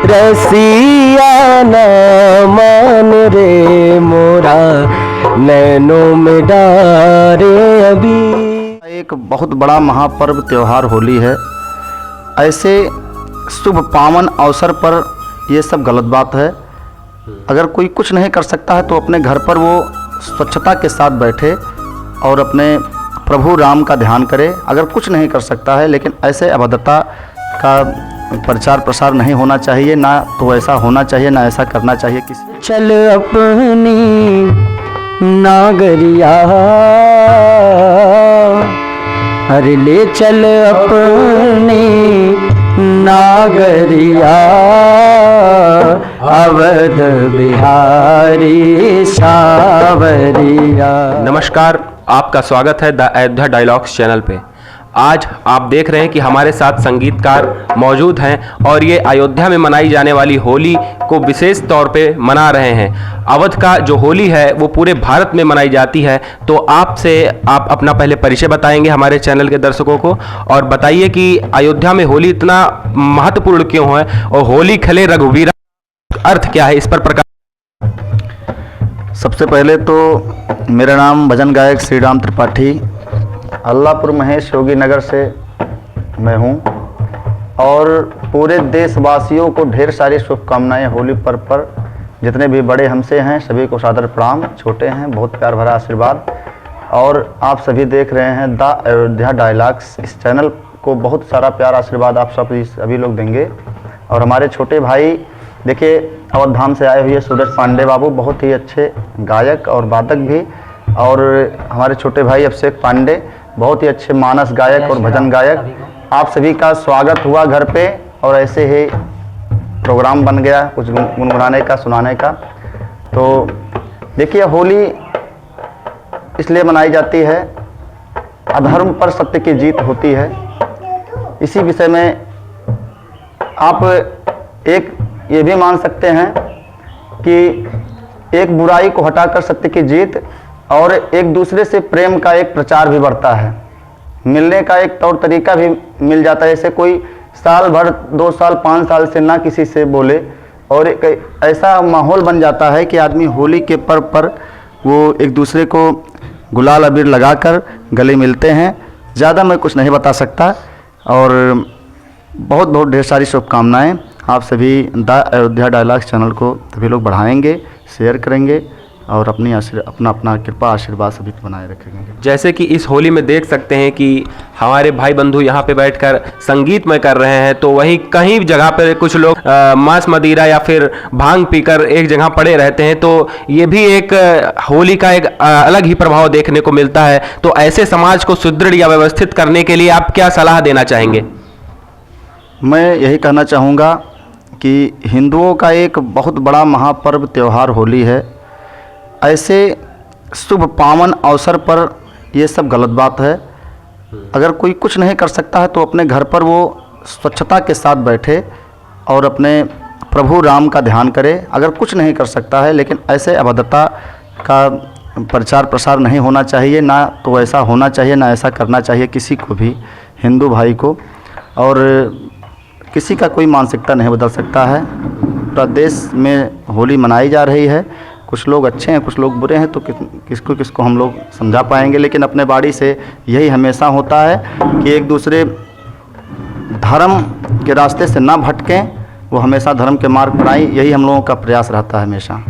रसिया न मान रे मोरा नैनों में डारे अभी। एक बहुत बड़ा महापर्व त्यौहार होली है। ऐसे शुभ पावन अवसर पर ये सब गलत बात है। अगर कोई कुछ नहीं कर सकता है तो अपने घर पर वो स्वच्छता के साथ बैठे और अपने प्रभु राम का ध्यान करे। अगर कुछ नहीं कर सकता है, लेकिन ऐसे अभद्रता का प्रचार प्रसार नहीं होना चाहिए, ना तो ऐसा होना चाहिए, ना ऐसा करना चाहिए किसी। चल अपनी नागरिया अरे ले चल अपनी नागरिया अवध बिहारी सावरिया। नमस्कार, आपका स्वागत है द अयोध्या डायलॉग्स चैनल पे। आज आप देख रहे हैं कि हमारे साथ संगीतकार मौजूद हैं और ये अयोध्या में मनाई जाने वाली होली को विशेष तौर पे मना रहे हैं। अवध का जो होली है वो पूरे भारत में मनाई जाती है। तो आप अपना पहले परिचय बताएंगे हमारे चैनल के दर्शकों को, और बताइए कि अयोध्या में होली इतना महत्वपूर्ण क्यों है और होली खेले रघुवीरा अर्थ क्या है, इस पर प्रकाश। सबसे पहले तो मेरा नाम भजन गायक श्री राम त्रिपाठी, अल्लाहपुर महेश योगी नगर से मैं हूं, और पूरे देशवासियों को ढेर सारी शुभकामनाएं होली पर्व पर। जितने भी बड़े हमसे हैं सभी को सादर प्रणाम, छोटे हैं बहुत प्यार भरा आशीर्वाद। और आप सभी देख रहे हैं द अयोध्या डायलॉग्स, इस चैनल को बहुत सारा प्यार आशीर्वाद आप सभी लोग देंगे। और हमारे छोटे भाई देखिए अवध धाम से आए हुए सूरज पांडे बाबू, बहुत ही अच्छे गायक और वादक भी। और हमारे छोटे भाई अभिषेक पांडे, बहुत ही अच्छे मानस गायक और भजन गायक। आप सभी का स्वागत हुआ घर पे, और ऐसे ही प्रोग्राम बन गया कुछ गुनगुनाने का, सुनाने का। तो देखिए होली इसलिए मनाई जाती है, अधर्म पर सत्य की जीत होती है। इसी विषय में आप एक ये भी मान सकते हैं कि एक बुराई को हटाकर सत्य की जीत, और एक दूसरे से प्रेम का एक प्रचार भी बढ़ता है। मिलने का एक तौर तरीका भी मिल जाता है। जैसे कोई साल भर 2 साल 5 साल से ना किसी से बोले, और एक ऐसा माहौल बन जाता है कि आदमी होली के पर्व पर वो एक दूसरे को गुलाल अबीर लगाकर गले मिलते हैं। ज़्यादा मैं कुछ नहीं बता सकता, और बहुत बहुत ढेर सारी शुभकामनाएं। आप सभी द अयोध्या डायलॉग्स चैनल को सभी लोग बढ़ाएंगे, शेयर करेंगे, और अपना कृपा आशीर्वाद सभी को बनाए रखेंगे। जैसे कि इस होली में देख सकते हैं कि हमारे भाई बंधु यहाँ पे बैठकर संगीत में कर रहे हैं, तो वहीं कहीं जगह पर कुछ लोग मांस मदिरा या फिर भांग पीकर एक जगह पड़े रहते हैं। तो ये भी एक होली का एक अलग ही प्रभाव देखने को मिलता है। तो ऐसे समाज को सुदृढ़ या व्यवस्थित करने के लिए आप क्या सलाह देना चाहेंगे? मैं यही कहना चाहूँगा कि हिंदुओं का एक बहुत बड़ा महापर्व त्यौहार होली है। ऐसे शुभ पावन अवसर पर ये सब गलत बात है। अगर कोई कुछ नहीं कर सकता है तो अपने घर पर वो स्वच्छता के साथ बैठे और अपने प्रभु राम का ध्यान करे। अगर कुछ नहीं कर सकता है, लेकिन ऐसे अभद्रता का प्रचार प्रसार नहीं होना चाहिए, ना तो ऐसा होना चाहिए, ना ऐसा करना चाहिए किसी को भी, हिंदू भाई को। और किसी का कोई मानसिकता नहीं बदल सकता है। पूरा देश में होली मनाई जा रही है। कुछ लोग अच्छे हैं, कुछ लोग बुरे हैं, तो किसको हम लोग समझा पाएंगे। लेकिन अपने बाड़ी से यही हमेशा होता है कि एक दूसरे धर्म के रास्ते से ना भटकें, वो हमेशा धर्म के मार्ग पर आएं। यही हम लोगों का प्रयास रहता है हमेशा।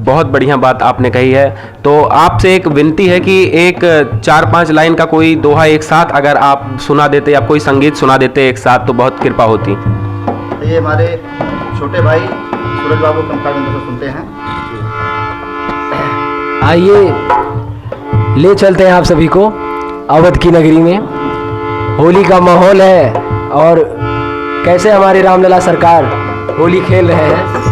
बहुत बढ़िया बात आपने कही है। तो आपसे एक विनती है कि एक 4-5 लाइन का कोई दोहा एक साथ अगर आप सुना देते या कोई संगीत सुना देते एक साथ, तो बहुत कृपा होती। ये हमारे छोटे भाई सूरज बाबू कंकाबिंदु से सुनते हैं। आइए ले चलते हैं आप सभी को अवध की नगरी में। होली का माहौल है, और कैसे हमारे रामलला सरकार होली खेल रहे हैं।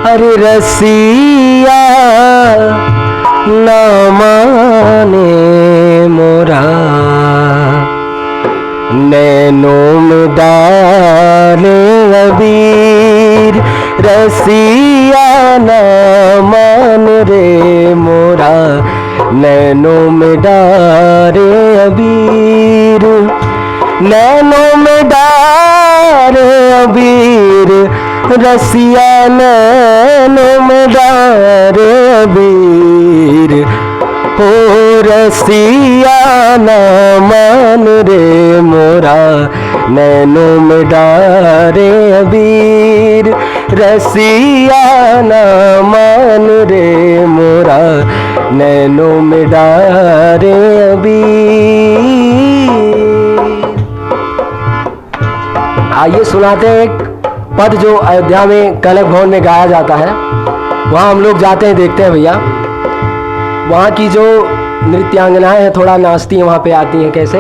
अरे रसिया न माने मोरा नैनों में डाले अबीर, रसिया न मान रे मोरा नैनों में डाले अबीर। नैनों में डारे अबीर रसिया नैनों में डारे अबीर हो रसिया न मान रे मोरा नैनों में डारे अबीर रसिया न मान रे मोरा नैनों में डारे अबीर। आइए सुनाते हैं एक पद जो अयोध्या में कनक भवन में गाया जाता है। वहाँ हम लोग जाते हैं, देखते हैं भैया वहाँ की जो नृत्यांगनाएं हैं थोड़ा नाचती हैं, वहाँ पे आती हैं कैसे।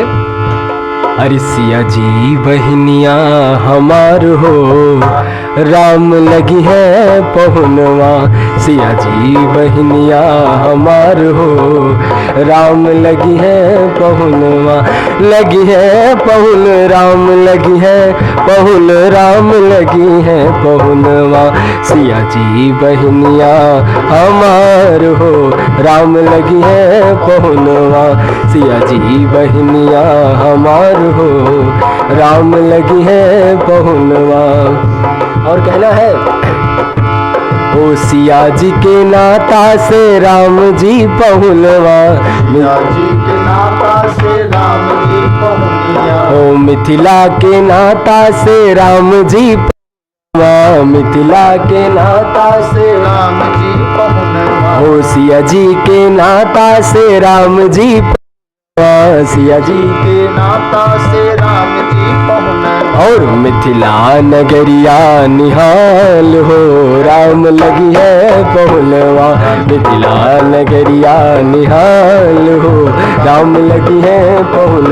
अरे सिया जी बहनिया हमार हो राम लगी है पहुनवा, सिया जी बहनिया हमार हो राम लगी है पहुनवा, लगी है पहुन राम लगी है पहुन राम लगी है पहुनवा, सिया जी बहनिया हमार हो राम लगी है पहुनवा, सिया जी बहनिया हमार हो राम लगी है पहुनवा। और कहना है ओ सिया जी के नाता से राम जी पहुनवा, सिया जी के नाता से राम जी पहुनिया, ओ मिथिला के नाता से राम जी पहुनवा, मिथिला के नाता से राम जी पहुनवा, ओ सिया जी के नाता से राम जी पहुनवा, सिया जी के नाता से राम जी पहुनवा, और मिथिला नगरिया निहाल हो राम लगी है पहुनवा, मिथिला नगरिया निहाल हो राम लगी है पहुन,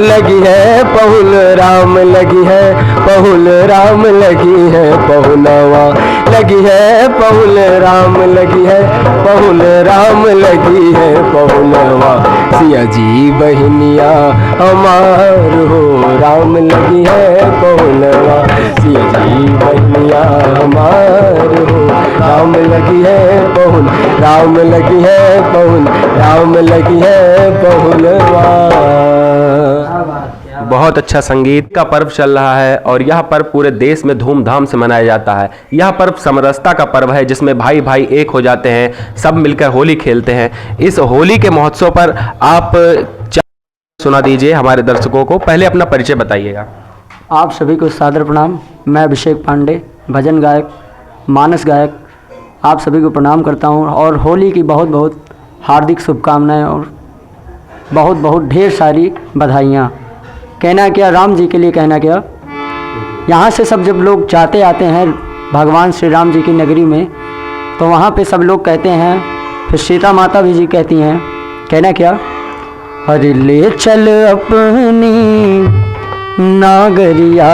लगी है पहुन राम लगी है पहुन राम लगी है पहुनवा, लगी है पहुन राम लगी है पहुन राम लगी है पहुनवा, सिया जी बहनिया हमार हो राम लगी है पहुनवा, सिया जी बहनिया हमार हो राम लगी है पहुन राम लगी है पहुन राम लगी है पहुनवा। बहुत अच्छा संगीत का पर्व चल रहा है और यह पर्व पूरे देश में धूमधाम से मनाया जाता है। यह पर्व समरसता का पर्व है जिसमें भाई भाई एक हो जाते हैं, सब मिलकर होली खेलते हैं। इस होली के महोत्सव पर आप सुना दीजिए हमारे दर्शकों को। पहले अपना परिचय बताइएगा। आप सभी को सादर प्रणाम। मैं अभिषेक पांडे, भजन गायक, मानस गायक, आप सभी को प्रणाम करता हूं और होली की बहुत बहुत हार्दिक शुभकामनाएं और बहुत बहुत ढेर सारी बधाइयाँ। कहना क्या, राम जी के लिए कहना क्या। यहाँ से सब जब लोग जाते आते हैं भगवान श्री राम जी की नगरी में तो वहाँ पे सब लोग कहते हैं, फिर सीता माता भी जी कहती हैं, कहना क्या, अरे ले चल अपनी नागरिया,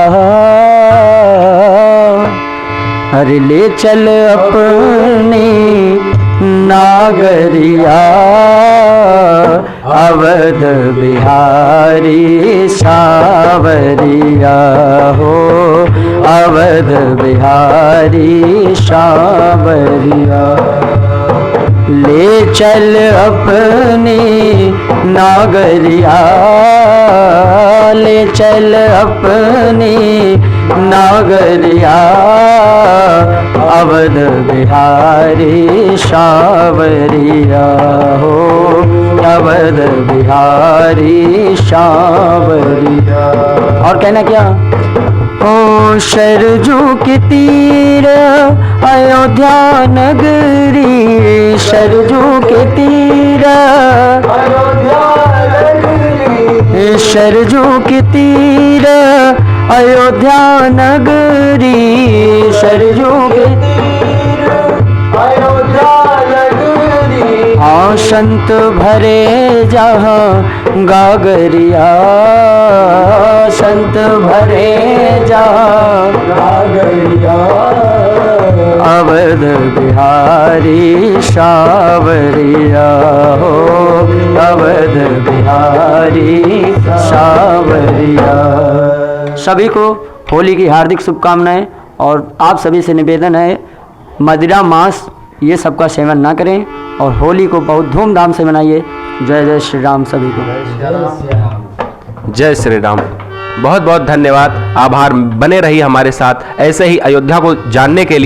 अरे ले चल अपनी नागरिया, अवध बिहारी सावरिया हो, अवध बिहारी सावरिया, ले चल अपनी नागरिया, ले चल अपनी नागरिया, अवध बिहारी सावरिया हो, अवध बिहारी सावरिया। और कहना क्या, ओ सरजू के तीर अयोध्या नगरी, सरजू के तीर अयोध्या नगरी, सरजू के तीर अयोध्या नगरी, सरजू के तीर अयोध्या नगरी, हाँ संत भरे जहाँ गागरिया, संत भरे जहाँ गागरिया, अवध बिहारी सावरिया हो, अवध बिहारी सावरिया। सभी को होली की हार्दिक शुभकामनाएं और आप सभी से निवेदन है मदिरा मांस ये सब का सेवन ना करें और होली को बहुत धूमधाम से मनाइए। जय जय श्री राम सभी को। जय श्री राम। बहुत बहुत धन्यवाद। आभार, बने रहिए हमारे साथ ऐसे ही अयोध्या को जानने के लिए।